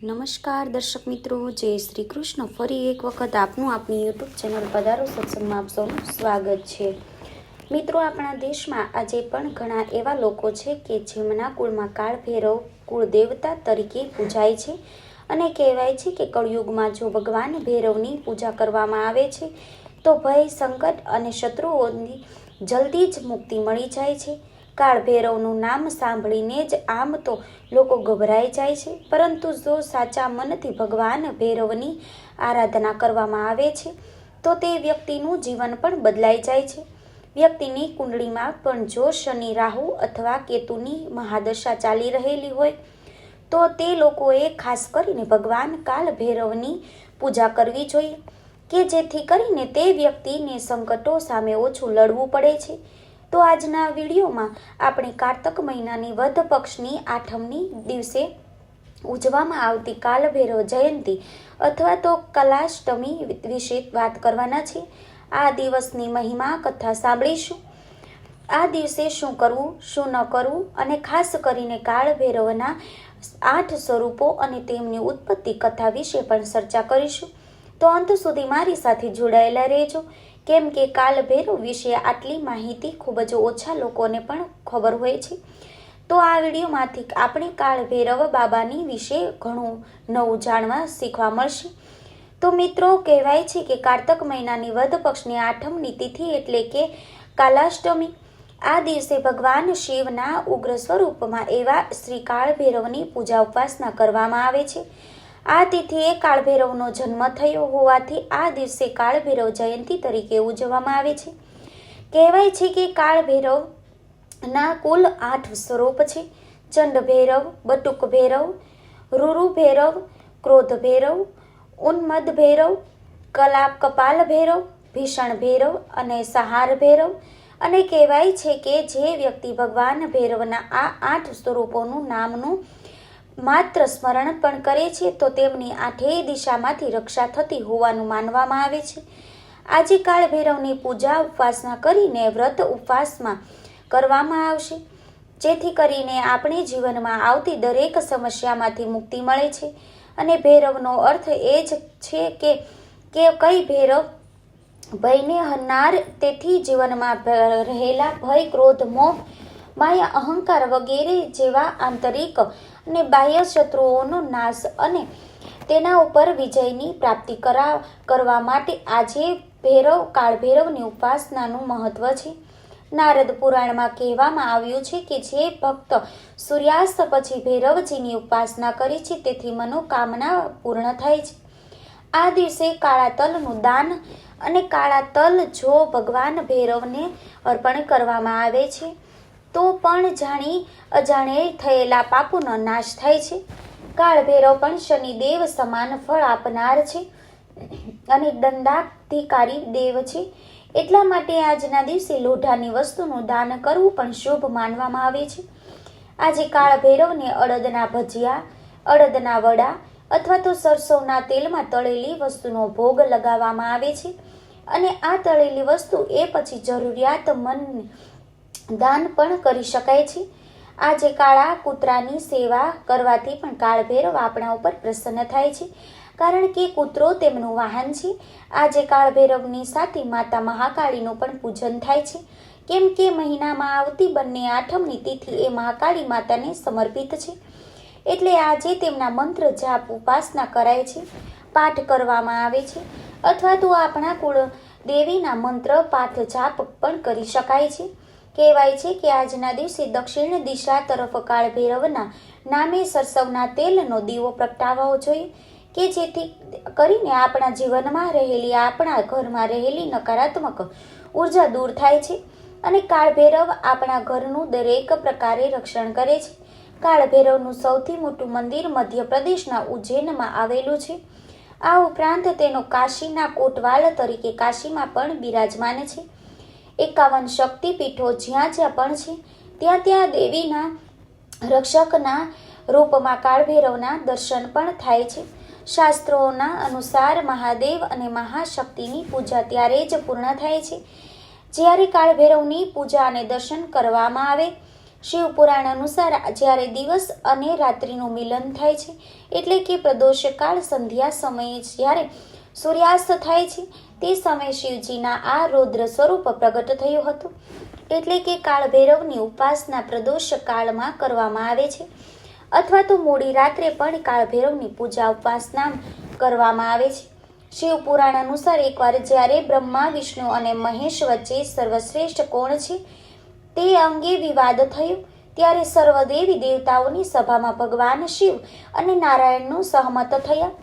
નમસ્કાર દર્શક મિત્રો, જય શ્રી કૃષ્ણ. ફરી એક વખત આપનું આપણી યુટ્યુબ ચેનલ પધારો સત્સંગમાં આપ સૌનું સ્વાગત છે. મિત્રો, આપણા દેશમાં આજે પણ ઘણા એવા લોકો છે કે જેમના કુળમાં કાળ ભૈરવ કુળ દેવતા તરીકે પૂજાય છે અને કહેવાય છે કે કળયુગમાં જો ભગવાન ભૈરવની પૂજા કરવામાં આવે છે તો ભય, સંકટ અને શત્રુઓની જલ્દી જ મુક્તિ મળી જાય છે. કાળ ભૈરવનું નામ સાંભળીને જ આમ તો લોકો ગભરાઈ જાય છે, પરંતુ જો સાચા મનથી ભગવાન ભૈરવની આરાધના કરવામાં આવે છે તો તે વ્યક્તિનું જીવન પણ બદલાઈ જાય છે. વ્યક્તિની કુંડળીમાં પણ જો શનિ, રાહુ અથવા કેતુની મહાદશા ચાલી રહેલી હોય તો તે લોકોએ ખાસ કરીને ભગવાન કાળ ભૈરવની પૂજા કરવી જોઈએ કે જેથી કરીને તે વ્યક્તિને સંકટો સામે ઓછું લડવું પડે છે. તો આજના વિડીયોમાં આપણે કારતક મહિનાની વદ પક્ષની આઠમની દિવસે ઉજવવામાં આવતી કાળ ભૈરવ જયંતી અથવા તો કલાષ્ટમી વિશે વાત કરવાના છે. આ દિવસની મહિમા કથા સાંભળીશું. આ દિવસે શું કરવું, શું ન કરવું અને ખાસ કરીને કાળ ભૈરવના 8 સ્વરૂપો અને તેમની ઉત્પત્તિ કથા વિશે પણ ચર્ચા કરીશું. તો અંત સુધી મારી સાથે જોડાયેલા રહેજો, કેમ કે કાળ ભૈરવ વિશે આટલી માહિતી ખૂબ જ ઓછા લોકોને પણ ખબર હોય છે. તો આ વિડીયોમાંથી આપણે કાળ ભૈરવ બાબાની વિશે ઘણું નવું જાણવા શીખવા મળશે. તો મિત્રો, કહેવાય છે કે કારતક મહિનાની વદ પક્ષની આઠમની તિથિ એટલે કે કાલાષ્ટમી. આ દિવસે ભગવાન શિવના ઉગ્ર સ્વરૂપમાં એવા શ્રી કાળ ભૈરવની પૂજા ઉપાસના કરવામાં આવે છે. આ તિથિએ કાળ ભૈરવનો જન્મ થયો હોવાથી આ દિવસે કાળ ભૈરવ જયંતી તરીકે ઉજવવામાં આવે છે. કહેવાય છે કે કાળ ભૈરવના કુલ 8 સ્વરૂપ છે: ચંડ ભૈરવ, બટુક ભૈરવ, રૂરુ ભૈરવ, ક્રોધ ભૈરવ, ઉન્મદ ભૈરવ, કપાલ ભૈરવ, ભીષણ ભૈરવ અને સંહાર ભૈરવ. અને કહેવાય છે કે જે વ્યક્તિ ભગવાન ભૈરવના આ 8 સ્વરૂપોનું નામનું માત્ર સ્મરણ પણ કરે છે તો તેમની 8 દિશામાંથી રક્ષા થતી હોવાનું માનવામાં આવે છે. આજે કાળ ભૈરવની પૂજા ઉપાસના કરીને વ્રત ઉપવાસમાં કરવામાં આવશે, જેથી કરીને આપણે જીવનમાં આવતી દરેક સમસ્યામાંથી મુક્તિ મળે છે. અને ભૈરવનો અર્થ એ જ છે કે કઈ ભૈરવ ભયને હરનાર, તેથી જીવનમાં રહેલા ભય, ક્રોધ, મોહ, માયા, અહંકાર વગેરે જેવા આંતરિક અને બાહ્ય શત્રુઓનો નાશ અને તેના ઉપર વિજયની પ્રાપ્તિ કરવા માટે આજે કાળ ભૈરવની ઉપાસનાનું મહત્વ છે. નારદ પુરાણમાં કહેવામાં આવ્યું છે કે જે ભક્ત સૂર્યાસ્ત પછી ભૈરવજીની ઉપાસના કરે છે તેથી મનોકામના પૂર્ણ થાય છે. આ દિવસે કાળા તલનું દાન અને કાળા તલ જો ભગવાન ભૈરવને અર્પણ કરવામાં આવે છે તો પણ જાણી અજાણે થયેલા પાપોનો નાશ થાય છે. કાળ ભૈરવ પણ શનિદેવ સમાન ફળ આપનાર છે અને દંડાધિકારી દેવ છે. એટલા માટે આજના દિવસે લોઢાની વસ્તુનું દાન કરવું પણ શુભ માનવામાં આવે છે. આજે કાળ ભૈરવને અડદના ભજીયા, અડદના વડા અથવા તો સરસવના તેલમાં તળેલી વસ્તુનો ભોગ લગાવવામાં આવે છે અને આ તળેલી વસ્તુ એ પછી જરૂરિયાતમંદ દાન પણ કરી શકાય છે. આજે કાળા કૂતરાની સેવા કરવાથી પણ કાળ ભૈરવ આપણા ઉપર પ્રસન્ન થાય છે, કારણ કે કૂતરો તેમનું વાહન છે. આજે કાળ ભૈરવની સાથે માતા મહાકાળીનું પણ પૂજન થાય છે, કેમ કે મહિનામાં આવતી બંને આઠમની તિથિ એ મહાકાળી માતાને સમર્પિત છે. એટલે આજે તેમના મંત્ર જાપ ઉપાસના કરાય છે, પાઠ કરવામાં આવે છે, અથવા તો આપણા કુળ દેવીના મંત્ર પાઠ જાપ પણ કરી શકાય છે. કહેવાય છે કે આજના દિવસે દક્ષિણ દિશા તરફ કાળ ભૈરવના નામે સરસવના તેલનો દીવો પ્રગટાવવો જોઈએ કે જેથી કરીને આપણા જીવનમાં રહેલી, આપણા ઘરમાં રહેલી નકારાત્મક ઉર્જા દૂર થાય છે અને કાળ ભૈરવ આપણા ઘરનું દરેક પ્રકારે રક્ષણ કરે છે. કાળ ભૈરવનું સૌથી મોટું મંદિર મધ્યપ્રદેશના ઉજ્જૈનમાં આવેલું છે. આ ઉપરાંત તેનો કાશીના કોટવાલ તરીકે કાશીમાં પણ બિરાજમાન છે. 51 શક્તિપીઠો જ્યાં પણ છે ત્યાં દેવીના રક્ષકના રૂપમાં કાળ ભૈરવના દર્શન પણ થાય છે. શાસ્ત્રોના અનુસાર મહાદેવ અને મહાશક્તિની પૂજા ત્યારે જ પૂર્ણ થાય છે જ્યારે કાળ ભૈરવની પૂજા અને દર્શન કરવામાં આવે. શિવ પુરાણ અનુસાર જ્યારે દિવસ અને રાત્રિનું મિલન થાય છે એટલે કે પ્રદોષકાળ સંધ્યા સમયે જ્યારે સૂર્યાસ્ત થાય છે તે સમયે શિવજીના આ રૌદ્ર સ્વરૂપ પ્રગટ થયું હતું. એટલે કે કાળ ભૈરવની ઉપાસના પ્રદોષ કાળમાં કરવામાં આવે છે અથવા તો મોડી રાત્રે પણ કાળ ભૈરવની પૂજા ઉપાસના કરવામાં આવે છે. શિવ પુરાણ અનુસાર એકવાર જ્યારે બ્રહ્મા વિષ્ણુ અને મહેશ વચ્ચે સર્વશ્રેષ્ઠ કોણ છે તે અંગે વિવાદ થયો ત્યારે સર્વ દેવી દેવતાઓની સભામાં ભગવાન શિવ અને નારાયણનું સહમત થયા,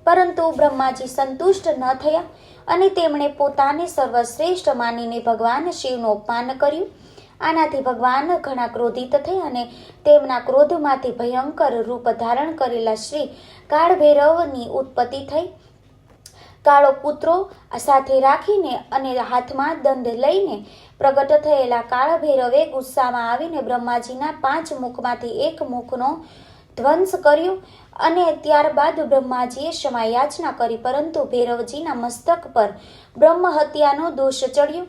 પરંતુ બ્રહ્માજી સંતુષ્ટ ન થયા અને તેમણે પોતાને સર્વશ્રેષ્ઠ માનીને ભગવાન શિવનું અપમાન કર્યું. આનાથી ભગવાન ઘણા ક્રોધિત થયા અને તેમના ક્રોધમાંથી ભયંકર રૂપ ધારણ કરેલા શ્રી કાળ ભૈરવની ઉત્પત્તિ થઈ. કાળો પુત્રો સાથે રાખીને અને હાથમાં દંડ લઈને પ્રગટ થયેલા કાળ ભૈરવે ગુસ્સામાં આવીને બ્રહ્માજીના 5 મુખમાંથી એક મુખનો ધ્વંસ કર્યો અને ત્યારબાદ બ્રહ્માજીએ ક્ષમા યાચના કરી, પરંતુ ભૈરવજીના મસ્તક પર બ્રહ્મ હત્યાનો દોષ ચડ્યો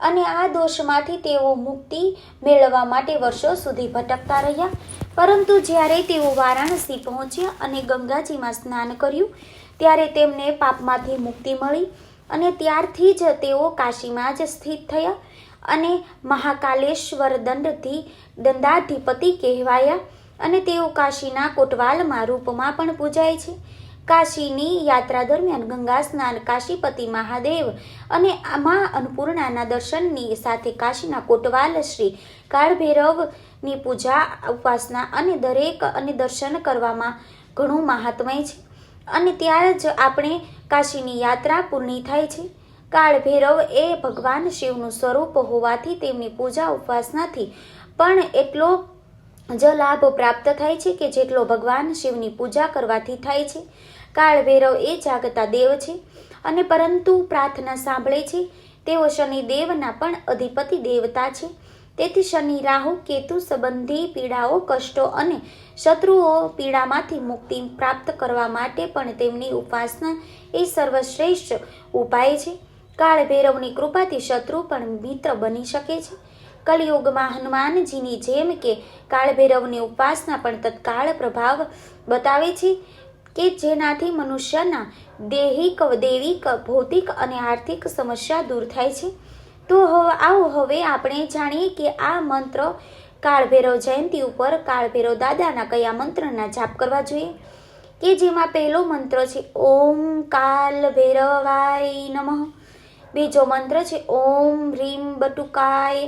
અને આ દોષમાંથી તેઓ મુક્તિ મેળવવા માટે વર્ષો સુધી ભટકતા રહ્યા. પરંતુ જ્યારે તેઓ વારાણસી પહોંચ્યા અને ગંગાજીમાં સ્નાન કર્યું ત્યારે તેમને પાપમાંથી મુક્તિ મળી અને ત્યારથી જ તેઓ કાશીમાં જ સ્થિત થયા અને મહાકાલેશ્વર દંડાધિપતિ કહેવાયા અને તેઓ કાશીના કોટવાલમાં રૂપમાં પણ પૂજાય છે. કાશીની યાત્રા દરમિયાન ગંગા સ્નાન, કાશીપતિ મહાદેવ અને મા અન્નપૂર્ણાના દર્શનની સાથે કાશીના કોટવાલ શ્રી કાળ ભૈરવની પૂજા ઉપાસના અને દર્શન કરવામાં ઘણું મહાત્મય છે અને ત્યારે જ આપણે કાશીની યાત્રા પૂર્ણ થાય છે. કાળ ભૈરવ એ ભગવાન શિવનું સ્વરૂપ હોવાથી તેમની પૂજા ઉપાસનાથી પણ એટલો જ લાભ પ્રાપ્ત થાય છે કે જેટલો ભગવાન શિવની પૂજા કરવાથી થાય છે. કાળ ભૈરવ એ જાગતા દેવ છે અને પરંતુ પ્રાર્થના સાંભળે છે. તેઓ શનિદેવના પણ અધિપતિ દેવતા છે. તેથી શનિ, રાહુ, કેતુ સંબંધી પીડાઓ, કષ્ટો અને શત્રુઓ પીડામાંથી મુક્તિ પ્રાપ્ત કરવા માટે પણ તેમની ઉપાસના એ સર્વશ્રેષ્ઠ ઉપાય છે. કાળ ભૈરવની કૃપાથી શત્રુ પણ મિત્ર બની શકે છે. કલિયુગમાં હનુમાનજીની જેમ કે કાળ ભૈરવની ઉપાસના પણ તત્કાળ પ્રભાવ બતાવે છે કે જેનાથી મનુષ્યના દૈહિક, દૈવિક, ભૌતિક અને આર્થિક સમસ્યા દૂર થાય છે. તો આવો હવે આપણે જાણીએ કે આ મંત્ર કાળ ભૈરવ જયંતિ ઉપર કાળ ભૈરવ દાદાના કયા મંત્રના જાપ કરવા જોઈએ. કે જેમાં પહેલો મંત્ર છે ઓમ કાલ ભૈરવાય નમઃ. બીજો મંત્ર છે ઓમ હ્રીમ બટુકાય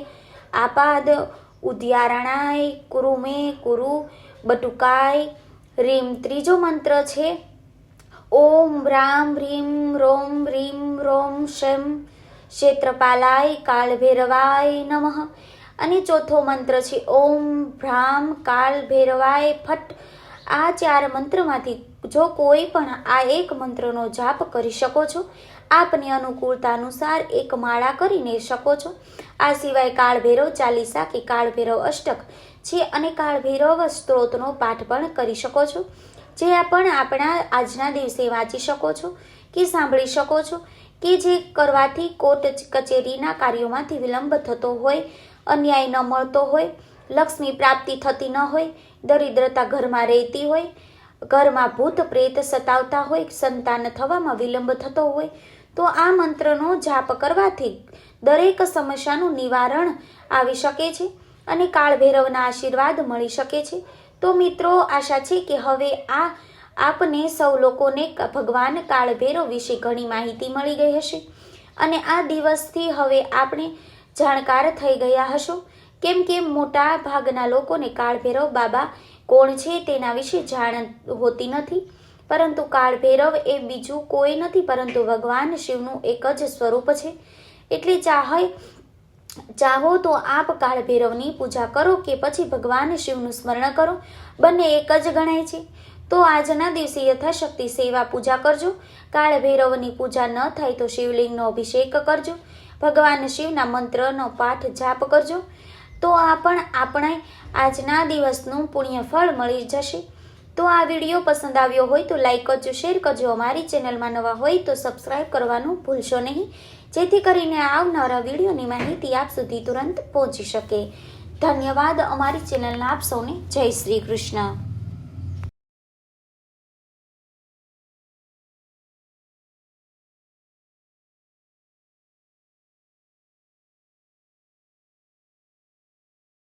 આપાદ ઉદ્યારણાય કુરુ મે કુરુ બટુકાય રીમ. ત્રીજો મંત્ર છે ઓમ રામ હ્રીમ રોમ હ્રીમ રોમ શેમ ક્ષેત્રપાલાય કાળ ભૈરવાય નમઃ. અને ચોથો મંત્ર છે ઓમ ભ્રામ કાળ ભૈરવાય ફટ. આ 4 મંત્રમાંથી જો કોઈ પણ આ એક મંત્રનો જાપ કરી શકો છો. આપની અનુકૂળતા અનુસાર એક માળા કરીને શકો છો. આ સિવાય કાળ ભૈરવ ચાલીસા કે કાળ ભૈરવ અષ્ટક છે અને કાળ ભૈરવ સ્ત્રોતનો પાઠ પણ કરી શકો છો, જે પણ આપણા આજના દિવસે વાંચી શકો છો કે સાંભળી શકો છો, કે જે કરવાથી કોર્ટ કચેરીના કાર્યોમાંથી વિલંબ થતો હોય, અન્યાય ન મળતો હોય, લક્ષ્મી પ્રાપ્તિ થતી ન હોય, દરિદ્રતા ઘરમાં રહેતી હોય, ઘરમાં ભૂત પ્રેત સતાવતા હોય, સંતાન થવામાં વિલંબ થતો હોય, તો આ મંત્રનો જાપ કરવાથી દરેક સમસ્યાનું નિવારણ આવી શકે છે અને કાળ ભૈરવના આશીર્વાદ મળી શકે છે. તો મિત્રો, આશા છે કે હવે આપને સૌ લોકોને ભગવાન કાળ ભૈરવ વિશે ઘણી માહિતી મળી ગઈ હશે અને આ દિવસથી હવે આપણે જાણકાર થઈ ગયા હશો. કેમ કે મોટા ભાગના લોકોને કાળ ભૈરવ બાબા કોણ છે તેના વિશે જાણ હોતી નથી, પરંતુ કાળ ભૈરવ એ બીજું કોઈ નથી પરંતુ ભગવાન શિવનું એક જ સ્વરૂપ છે. એટલે ચાહો તો આપ કાળ ભૈરવની પૂજા કરો કે પછી ભગવાન શિવનું સ્મરણ કરો, બંને એક જ ગણાય છે. તો આજના દિવસે યથાશક્તિ સેવા પૂજા કરજો. કાળ ભૈરવની પૂજા ન થાય તો શિવલિંગનો અભિષેક કરજો, ભગવાન શિવના મંત્રનો પાઠ જાપ કરજો. તો આપણે આજના દિવસનું પુણ્ય ફળ મળી જશે. તો આ વિડીયો પસંદ આવ્યો હોય તો લાઈક કરજો, શેર કરજો. અમારી ચેનલમાં નવા હોય તો સબસ્ક્રાઈબ કરવાનું ભૂલશો નહીં, જેથી કરીને આવનારા વિડીયોની માહિતી આપ સુધી તુરંત પહોંચી શકે. ધન્યવાદ. અમારી ચેનલના આપ સૌને જય શ્રી કૃષ્ણ.